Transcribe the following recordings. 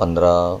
15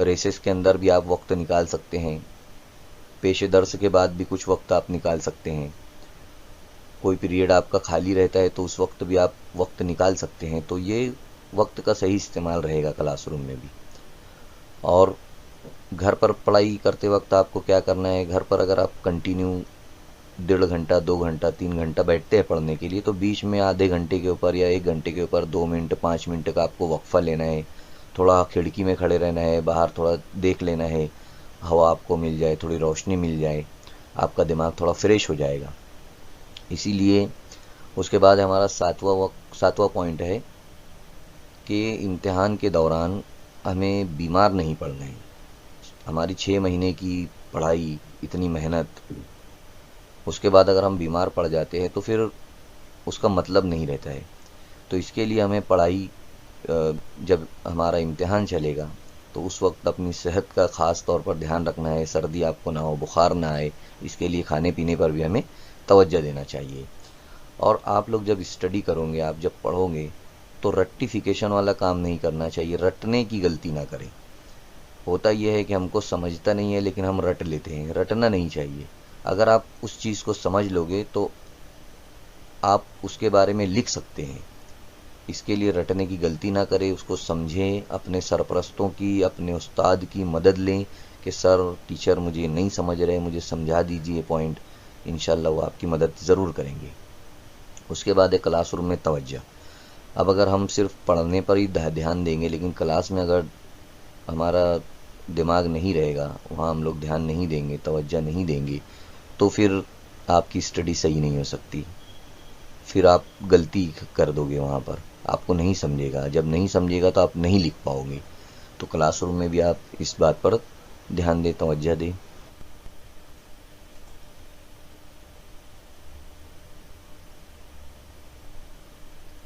races کے اندر بھی آپ وقت نکال سکتے ہیں، پیش درس کے بعد بھی کچھ وقت آپ نکال سکتے ہیں، کوئی پیریڈ آپ کا خالی رہتا ہے تو اس وقت بھی آپ وقت نکال سکتے ہیں. تو یہ وقت کا صحیح استعمال رہے گا کلاس روم میں بھی. اور گھر پر پڑھائی کرتے وقت آپ کو کیا کرنا ہے، گھر پر اگر آپ کنٹینیو 1.5 گھنٹہ 2 گھنٹہ 3 گھنٹہ بیٹھتے ہیں پڑھنے کے لیے، تو بیچ میں آدھے گھنٹے کے اوپر یا 1 گھنٹے کے اوپر 2 منٹ 5 منٹ کا آپ کو وقفہ لینا ہے. تھوڑا کھڑکی میں کھڑے رہنا ہے، باہر تھوڑا دیکھ لینا ہے، ہوا آپ کو مل جائے، تھوڑی روشنی مل جائے، آپ کا دماغ تھوڑا فریش ہو جائے گا. اسی لیے اس کے بعد ہمارا ساتواں پوائنٹ ہے کہ امتحان کے دوران ہمیں بیمار نہیں پڑنا ہے. ہماری 6 مہینے کی پڑھائی، اتنی محنت، اس کے بعد اگر ہم بیمار پڑ جاتے ہیں تو پھر اس کا مطلب نہیں رہتا ہے. تو اس کے لیے ہمیں پڑھائی، جب ہمارا امتحان چلے گا تو اس وقت اپنی صحت کا خاص طور پر دھیان رکھنا ہے. سردی آپ کو نہ ہو، بخار نہ آئے، اس کے لیے کھانے پینے پر بھی ہمیں توجہ دینا چاہیے. اور آپ لوگ جب اسٹڈی کرو گے، آپ جب پڑھو گے تو رٹیفیکیشن والا کام نہیں کرنا چاہیے، رٹنے کی غلطی نہ کریں. ہوتا یہ ہے کہ ہم کو سمجھتا نہیں ہے لیکن ہم رٹ لیتے ہیں، رٹنا نہیں چاہیے. اگر آپ اس چیز کو سمجھ لو گے تو آپ اس کے بارے میں لکھ سکتے ہیں. اس کے لیے رٹنے کی غلطی نہ کریں، اس کو سمجھیں، اپنے سرپرستوں کی، اپنے استاد کی مدد لیں کہ سر ٹیچر مجھے نہیں سمجھ رہے، مجھے سمجھا دیجئے پوائنٹ. انشاءاللہ وہ آپ کی مدد ضرور کریں گے. اس کے بعد ہے کلاس روم میں توجہ. اب اگر ہم صرف پڑھنے پر ہی دھیان دیں گے لیکن کلاس میں اگر ہمارا دماغ نہیں رہے گا، وہاں ہم لوگ دھیان نہیں دیں گے، توجہ نہیں دیں گے، تو پھر آپ کی اسٹڈی صحیح نہیں ہو سکتی. پھر آپ غلطی کر دو گے، وہاں پر آپ کو نہیں سمجھے گا. جب نہیں سمجھے گا تو آپ نہیں لکھ پاؤ گے. تو کلاس روم میں بھی آپ اس بات پر دھیان دیں، توجہ دیں.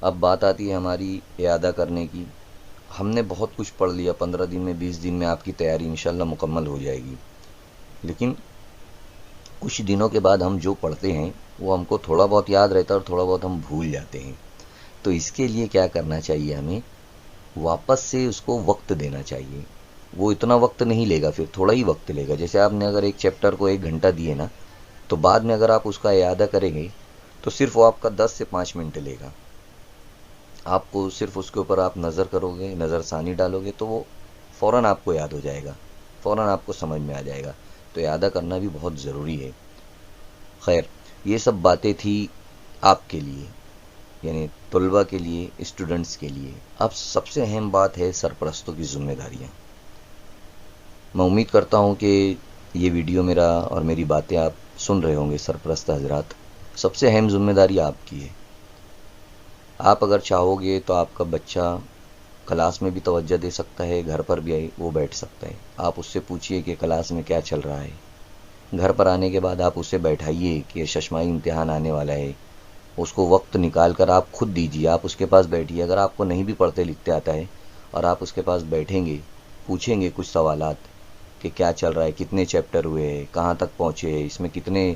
اب بات آتی ہے ہماری اعادہ کرنے کی. ہم نے بہت کچھ پڑھ لیا، 15 دن میں 20 دن میں آپ کی تیاری انشاءاللہ مکمل ہو جائے گی. لیکن کچھ دنوں کے بعد ہم جو پڑھتے ہیں وہ ہم کو تھوڑا بہت یاد رہتا ہے اور تھوڑا بہت ہم بھول جاتے ہیں. تو اس کے لیے کیا کرنا چاہیے، ہمیں واپس سے اس کو وقت دینا چاہیے. وہ اتنا وقت نہیں لے گا، پھر تھوڑا ہی وقت لے گا. جیسے آپ نے اگر ایک چیپٹر کو 1 گھنٹہ دیے نا، تو بعد میں اگر آپ اس کا اعادہ کریں گے تو صرف وہ آپ کا 10 سے 5 منٹ لے گا. آپ کو صرف اس کے اوپر آپ نظر کرو گے، نظر ثانی ڈالو گے تو وہ فوراً آپ کو یاد ہو جائے گا، فوراً آپ کو سمجھ میں آ جائے گا. تو اعادہ کرنا بھی بہت ضروری ہے. خیر، یہ سب باتیں تھی آپ کے لیے، یعنی طلبہ کے لیے، اسٹوڈنٹس کے لیے. اب سب سے اہم بات ہے سرپرستوں کی ذمہ داریاں. میں امید کرتا ہوں کہ یہ ویڈیو میرا اور میری باتیں آپ سن رہے ہوں گے سرپرست حضرات. سب سے اہم ذمہ داری آپ کی ہے. آپ اگر چاہو گے تو آپ کا بچہ کلاس میں بھی توجہ دے سکتا ہے، گھر پر بھی وہ بیٹھ سکتا ہے. آپ اس سے پوچھئے کہ کلاس میں کیا چل رہا ہے. گھر پر آنے کے بعد آپ اسے بیٹھائیے کہ ششماہی امتحان آنے والا ہے. اس کو وقت نکال کر آپ خود دیجیے، آپ اس کے پاس بیٹھیے. اگر آپ کو نہیں بھی پڑھتے لکھتے آتا ہے اور آپ اس کے پاس بیٹھیں گے، پوچھیں گے کچھ سوالات کہ کیا چل رہا ہے، کتنے چیپٹر ہوئے ہیں، کہاں تک پہنچے ہیں، اس میں کتنے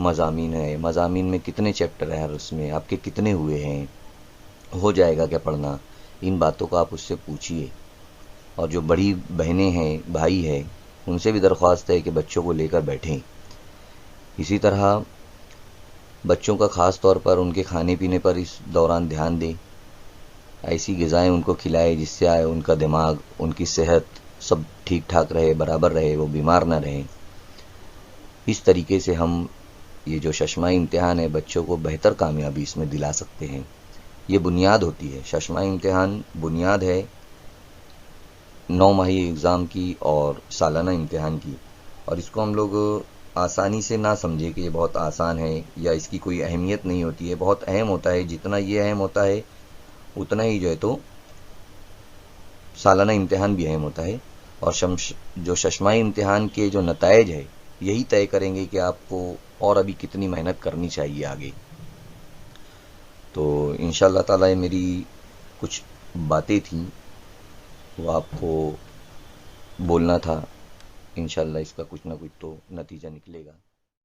مضامین ہیں، مضامین میں کتنے چیپٹر ہیں، ہر اس میں آپ کے کتنے ہوئے ہیں، ہو جائے گا کیا پڑھنا. ان باتوں کو آپ اس سے پوچھیے. اور جو بڑی بہنیں ہیں، بھائی ہیں، ان سے بھی درخواست ہے کہ بچوں کو لے کر بیٹھیں. اسی طرح بچوں کا خاص طور پر ان کے کھانے پینے پر اس دوران دھیان دیں. ایسی غذائیں ان کو کھلائے جس سے آئے ان کا دماغ، ان کی صحت سب ٹھیک ٹھاک رہے، برابر رہے، وہ بیمار نہ رہیں. اس طریقے سے ہم یہ جو ششماہی امتحان ہے بچوں کو بہتر کامیابی اس میں دلا سکتے ہیں. یہ بنیاد ہوتی ہے، ششماہی امتحان بنیاد ہے 9 ماہی اگزام کی اور سالانہ امتحان کی. اور اس کو ہم لوگ آسانی سے نہ سمجھے کہ یہ بہت آسان ہے یا اس کی کوئی اہمیت نہیں ہوتی ہے. بہت اہم ہوتا ہے. جتنا یہ اہم ہوتا ہے اتنا ہی جو ہے تو سالانہ امتحان بھی اہم ہوتا ہے. اور جو ششماہی امتحان کے جو نتائج ہے یہی طے کریں گے کہ آپ کو اور ابھی کتنی محنت کرنی چاہیے آگے. تو انشاءاللہ تعالی میری کچھ باتیں تھیں وہ آپ کو بولنا تھا. انشاءاللہ اس کا کچھ نہ کچھ تو نتیجہ نکلے گا.